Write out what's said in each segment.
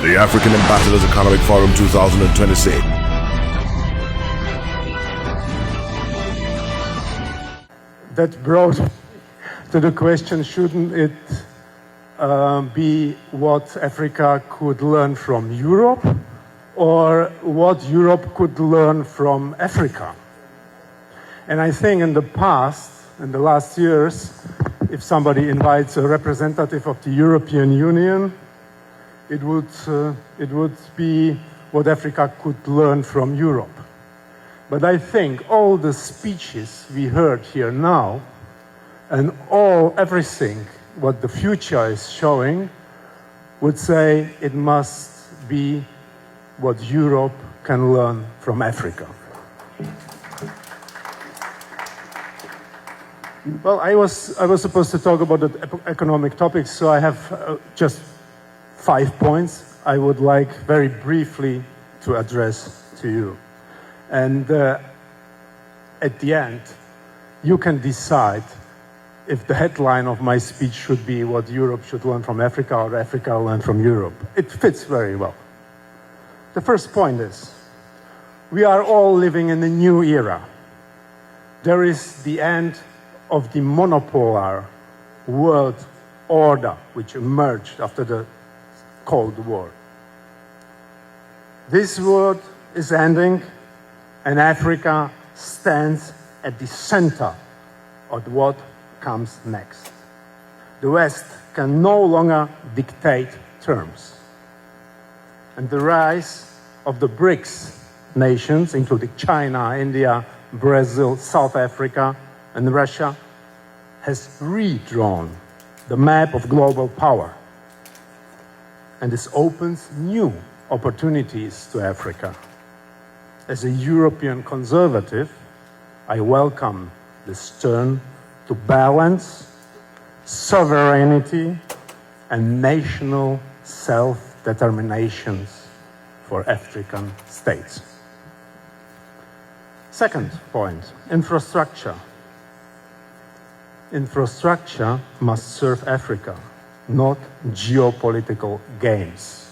the African Ambassadors Economic Forum 2026. That brought to the question, shouldn't it be what Africa could learn from Europe, or what Europe could learn from Africa? And I think in the past, in the last years, if somebody invites a representative of the European Union, it would be what Africa could learn from Europe. But I think all the speeches we heard here now, and everything what the future is showing, would say it must be what Europe can learn from Africa. Well, I was supposed to talk about the economic topics, so I have just 5 points I would like very briefly to address to you. And at the end, you can decide if the headline of my speech should be what Europe should learn from Africa or Africa learn from Europe. It fits very well. The first point is, we are all living in a new era. There is the end of the monopolar world order which emerged after the Cold War. This world is ending, and Africa stands at the center of what comes next. The West can no longer dictate terms. And the rise of the BRICS nations, including China, India, Brazil, South Africa, and Russia, has redrawn the map of global power. And this opens new opportunities to Africa. As a European conservative, I welcome this turn to balance sovereignty and national self-determinations for African states. Second point, infrastructure. Infrastructure must serve Africa, not geopolitical games.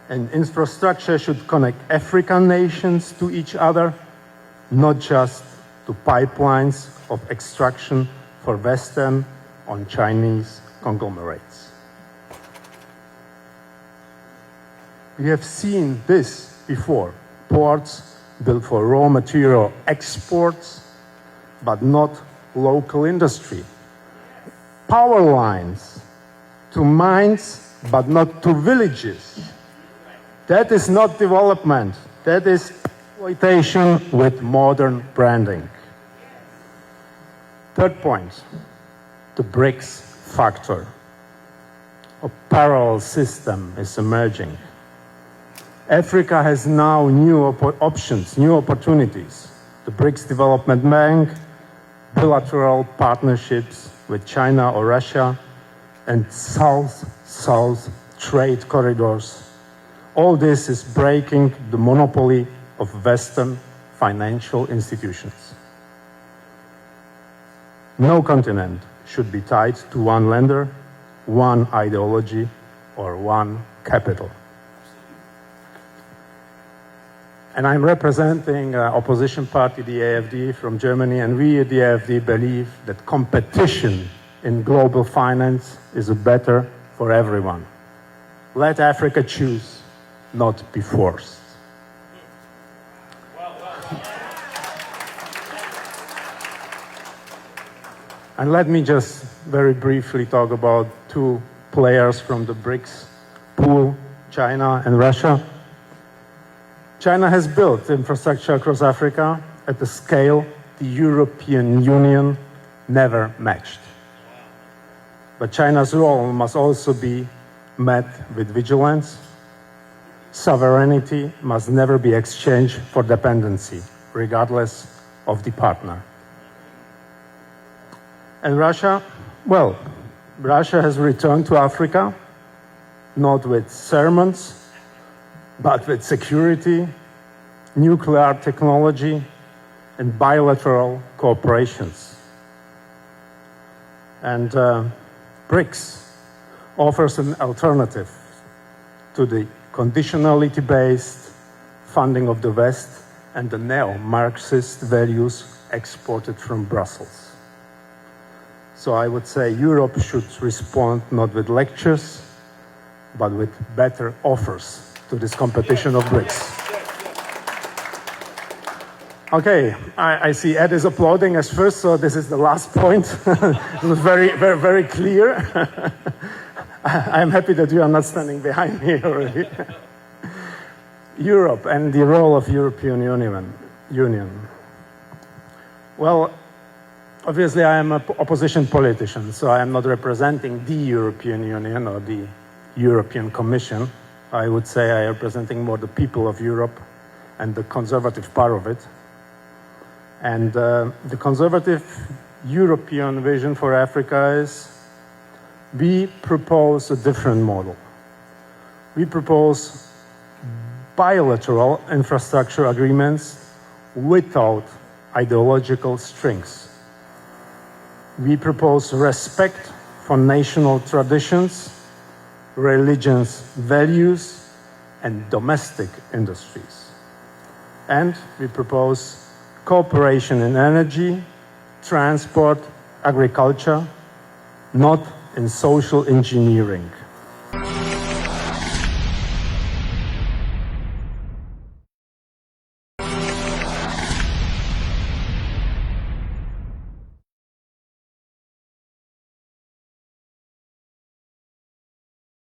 And infrastructure should connect African nations to each other, not just to pipelines of extraction for Western or Chinese conglomerates. We have seen this before. Ports built for raw material exports, but not local industry. Power lines to mines, but not to villages. That is not development. That is exploitation with modern branding. Third point, the BRICS factor. A parallel system is emerging. Africa has now new options, new opportunities. The BRICS Development Bank, bilateral partnerships with China or Russia, and South-South trade corridors. All this is breaking the monopoly of Western financial institutions. No continent should be tied to one lender, one ideology, or one capital. And I'm representing opposition party, the AfD from Germany, and we at the AfD believe that competition in global finance is better for everyone. Let Africa choose, not be forced. And let me just very briefly talk about two players from the BRICS pool, China and Russia. China has built infrastructure across Africa at a scale the European Union never matched. But China's role must also be met with vigilance. Sovereignty must never be exchanged for dependency, regardless of the partner. And Russia, well, Russia has returned to Africa, not with sermons, but with security, nuclear technology, and bilateral cooperations. And BRICS offers an alternative to the conditionality-based funding of the West and the neo-Marxist values exported from Brussels. So I would say Europe should respond not with lectures, but with better offers to this competition of BRICS. Okay, I see Ed is applauding as first, so this is the last point. It was very clear. I'm happy that you are not standing behind me already. Europe and the role of European Union. Well, obviously I am an opposition politician, so I am not representing the European Union or the European Commission. I would say I am representing more the people of Europe and the conservative part of it. And the conservative European vision for Africa is we propose a different model. We propose bilateral infrastructure agreements without ideological strings. We propose respect for national traditions, religions, values, and domestic industries. And we propose cooperation in energy, transport, agriculture, not in social engineering.